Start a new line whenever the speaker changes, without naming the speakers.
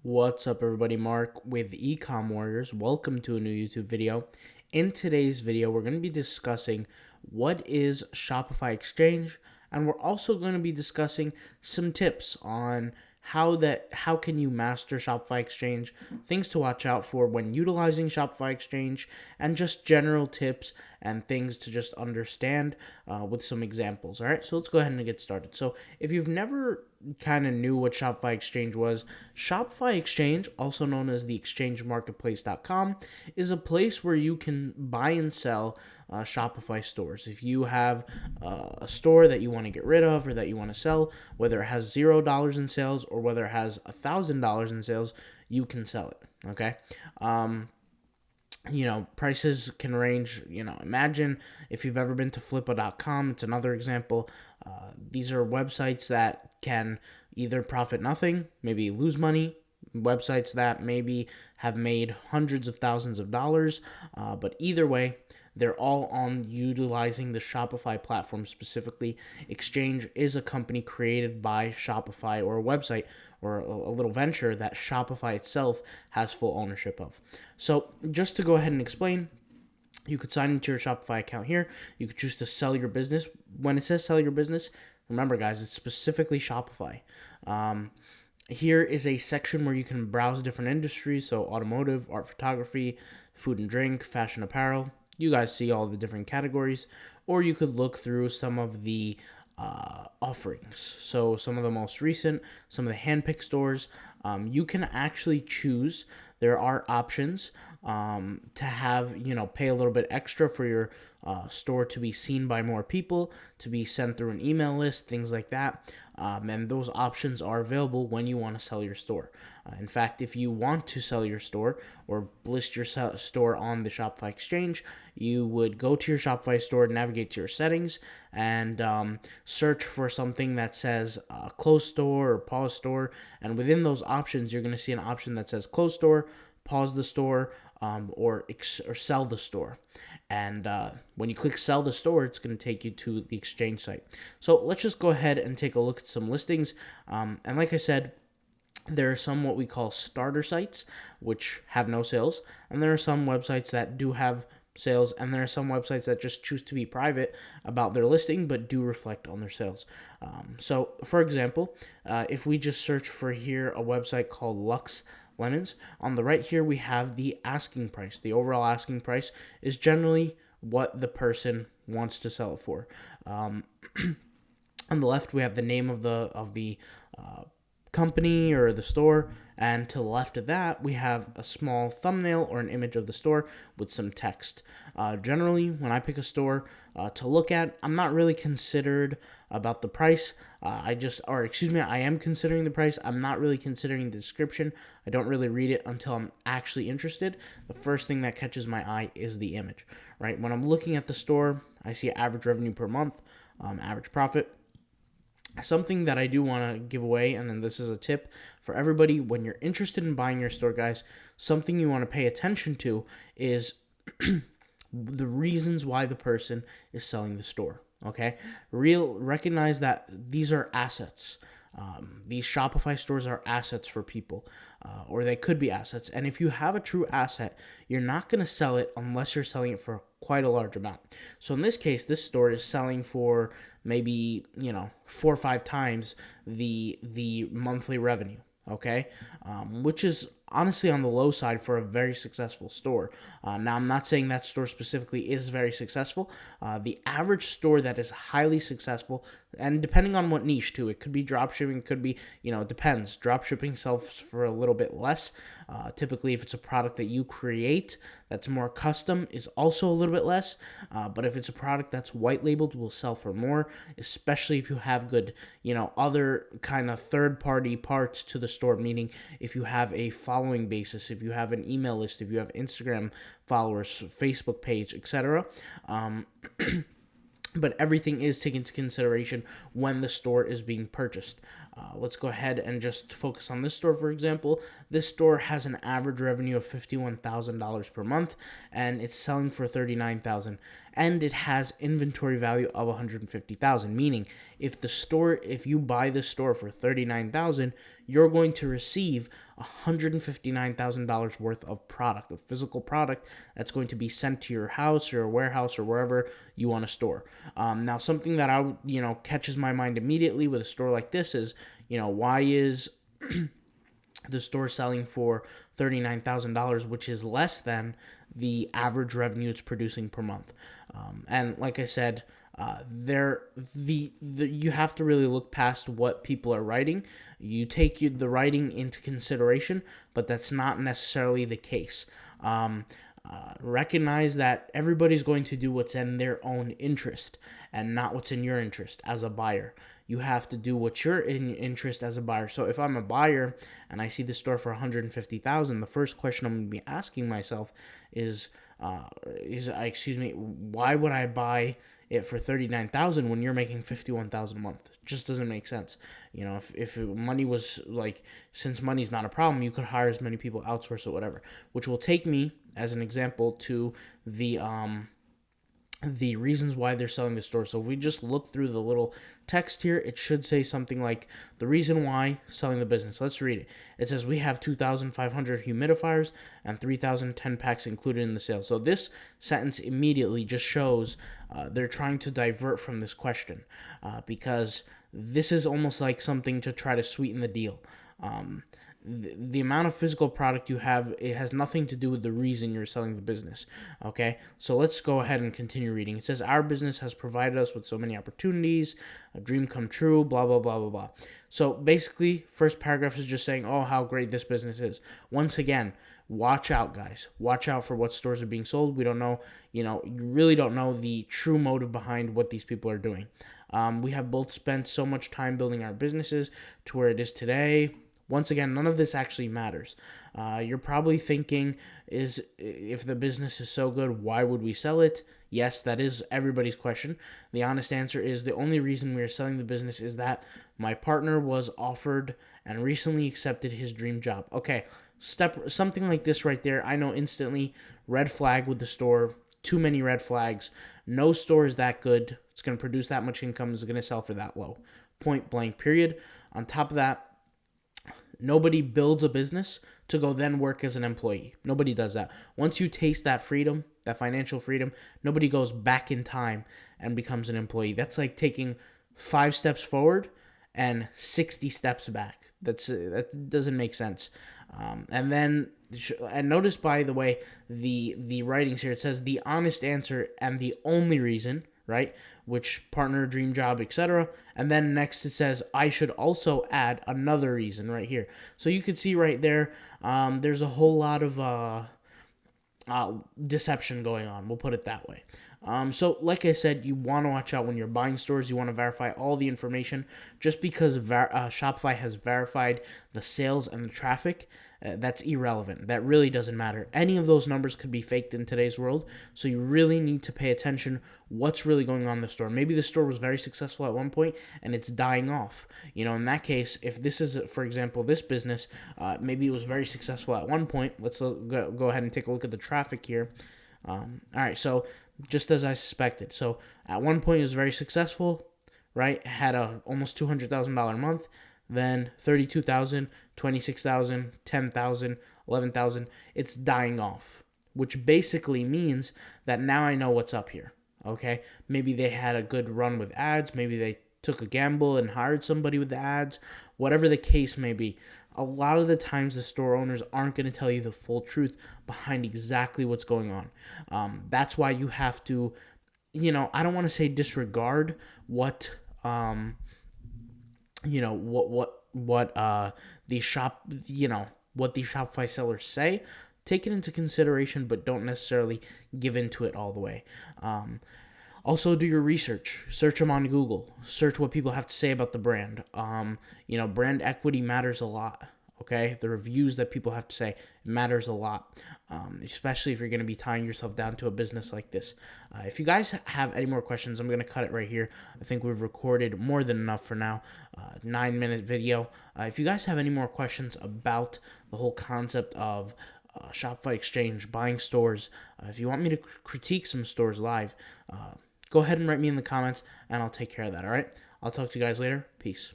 What's up, everybody? Mark with Ecom Warriors. Welcome to a new YouTube video. In today's video, we're going to be discussing what is Shopify Exchange, and we're also going to be discussing some tips on how can you master Shopify Exchange, things to watch out for when utilizing Shopify Exchange, and just general tips and things to just understand with some examples. All right, so let's go ahead and get started. So if you've never kind of knew what Shopify Exchange was, Shopify Exchange, also known as the exchangemarketplace.com, is a place where you can buy and sell Shopify stores. If you have a store that you want to get rid of or that you want to sell, whether it has $0 in sales or whether it has $1,000 in sales, you can sell it. Okay. Prices can range. Imagine if you've ever been to flippa.com, it's another example. These are websites that can either profit nothing, maybe lose money, websites that maybe have made hundreds of thousands of dollars, but either way, they're all on utilizing the Shopify platform specifically. Exchange is a company created by Shopify, or a website or a little venture that Shopify itself has full ownership of. So just to go ahead and explain, you could sign into your Shopify account here. You could choose to sell your business. When it says sell your business, remember, guys, it's specifically Shopify. Here is a section where you can browse different industries, so automotive, art, photography, food and drink, fashion, apparel. You guys see all the different categories, or you could look through some of the offerings. So some of the most recent, some of the handpicked stores, you can actually choose. There are options to have, pay a little bit extra for your store to be seen by more people, to be sent through an email list, things like that. And those options are available when you want to sell your store. In fact, if you want to sell your store or list your store on the Shopify Exchange, you would go to your Shopify store, navigate to your settings, and search for something that says close store or pause store. And within those options, you're going to see an option that says close store, pause the store, or sell the store. And when you click sell the store, it's going to take you to the Exchange site. So let's just go ahead and take a look at some listings. And like I said, there are some what we call starter sites, which have no sales. And there are some websites that do have sales, and there are some websites that just choose to be private about their listing but do reflect on their sales. So for example, if we just search for here a website called Lux Lemons, on the right here we have the asking price. The overall asking price is generally what the person wants to sell it for. On the left we have the name of the company or the store, and to the left of that we have a small thumbnail or an image of the store with some text. Generally, when I pick a store to look at, I'm not really considered about the price. I am considering the price. I'm not really considering the description. I don't really read it until I'm actually interested. The first thing that catches my eye is the image, right? When I'm looking at the store, I see average revenue per month, average profit. Something that I do want to give away, and then this is a tip for everybody when you're interested in buying your store, guys, something you want to pay attention to is the reasons why the person is selling the store. Okay, recognize that these are assets. These Shopify stores are assets for people, or they could be assets. And if you have a true asset, you're not going to sell it unless you're selling it for quite a large amount. So in this case, this store is selling for maybe 4 or 5 times the monthly revenue. Okay, which is honestly on the low side for a very successful store. Now, I'm not saying that store specifically is very successful. The average store that is highly successful, and depending on what niche too, it could be dropshipping, it could be, it depends. Dropshipping sells for a little bit less. Typically, if it's a product that you create that's more custom, is also a little bit less. But if it's a product that's white labeled, will sell for more, especially if you have good, other kind of third-party parts to the store, meaning if you have a following basis, if you have an email list, if you have Instagram followers, Facebook page, etc. But everything is taken into consideration when the store is being purchased. Let's go ahead and just focus on this store, for example. This store has an average revenue of $51,000 per month, and it's selling for $39,000, and it has inventory value of $150,000. Meaning, if you buy this store for $39,000, you're going to receive $159,000 worth of product, of physical product that's going to be sent to your house or your warehouse or wherever you want to store. Now, something that catches my mind immediately with a store like this is, why is the store selling for $39,000, which is less than the average revenue it's producing per month? And like I said, you have to really look past what people are writing. You take the writing into consideration, but that's not necessarily the case. Recognize that everybody's going to do what's in their own interest and not what's in your interest as a buyer. You have to do what's your interest as a buyer. So if I'm a buyer and I see the store for $150,000, the first question I'm going to be asking myself is why would I buy it for $39,000 when you're making $51,000 a month? It just doesn't make sense. If money was since money's not a problem, you could hire as many people, outsource it, whatever. Which will take me as an example to the reasons why they're selling the store. So if we just look through the little text here, it should say something like the reason why selling the business. Let's read it. It says we have 2,500 humidifiers and 3,010 packs included in the sale. So this sentence immediately just shows they're trying to divert from this question because this is almost like something to try to sweeten the deal. The amount of physical product you have, it has nothing to do with the reason you're selling the business. Okay, so let's go ahead and continue reading. It says our business has provided us with so many opportunities, a dream come true, blah blah blah blah blah. So basically, first paragraph is just saying, oh, how great this business is. Once again, watch out, guys. Watch out for what stores are being sold. We don't know, you really don't know the true motive behind what these people are doing. We have both spent so much time building our businesses to where it is today. Once again, none of this actually matters. You're probably thinking, if the business is so good, why would we sell it? Yes, that is everybody's question. The honest answer is the only reason we are selling the business is that my partner was offered and recently accepted his dream job. Okay, something like this right there, I know instantly, red flag with the store, too many red flags. No store is that good. It's going to produce that much income. It's going to sell for that low. Point blank, period. On top of that, nobody builds a business to go then work as an employee. Nobody does that. Once you taste that freedom, that financial freedom, nobody goes back in time and becomes an employee. That's like taking 5 steps forward and 60 steps back. That doesn't make sense. And notice, by the way, the writings here, it says the honest answer and the only reason, right? Which partner, dream job, etc. And then next it says, I should also add another reason right here. So you can see right there, there's a whole lot of deception going on. We'll put it that way. So like I said, you want to watch out when you're buying stores. You want to verify all the information. Just because Shopify has verified the sales and the traffic, that's irrelevant. That really doesn't matter. Any of those numbers could be faked in today's world. So you really need to pay attention what's really going on in the store. Maybe the store was very successful at one point and it's dying off. In that case, if this is, for example, this business, maybe it was very successful at one point. Let's go ahead and take a look at the traffic here. All right, so just as I suspected. So at one point it was very successful, right? Had almost $200,000 a month. Then 32,000, 26,000, 10,000, 11,000. It's dying off, which basically means that now I know what's up here. Okay, maybe they had a good run with ads. Maybe they took a gamble and hired somebody with the ads. Whatever the case may be, a lot of the times the store owners aren't going to tell you the full truth behind exactly what's going on. That's why you have to, I don't want to say disregard what what the Shopify sellers say. Take it into consideration, but don't necessarily give into it all the way. Also, do your research. Search them on Google. Search what people have to say about the brand. Brand equity matters a lot. okay? The reviews that people have to say, it matters a lot, especially if you're going to be tying yourself down to a business like this. If you guys have any more questions, I'm going to cut it right here. I think we've recorded more than enough for now. 9-minute video. If you guys have any more questions about the whole concept of Shopify Exchange, buying stores, if you want me to critique some stores live, go ahead and write me in the comments, and I'll take care of that, all right? I'll talk to you guys later. Peace.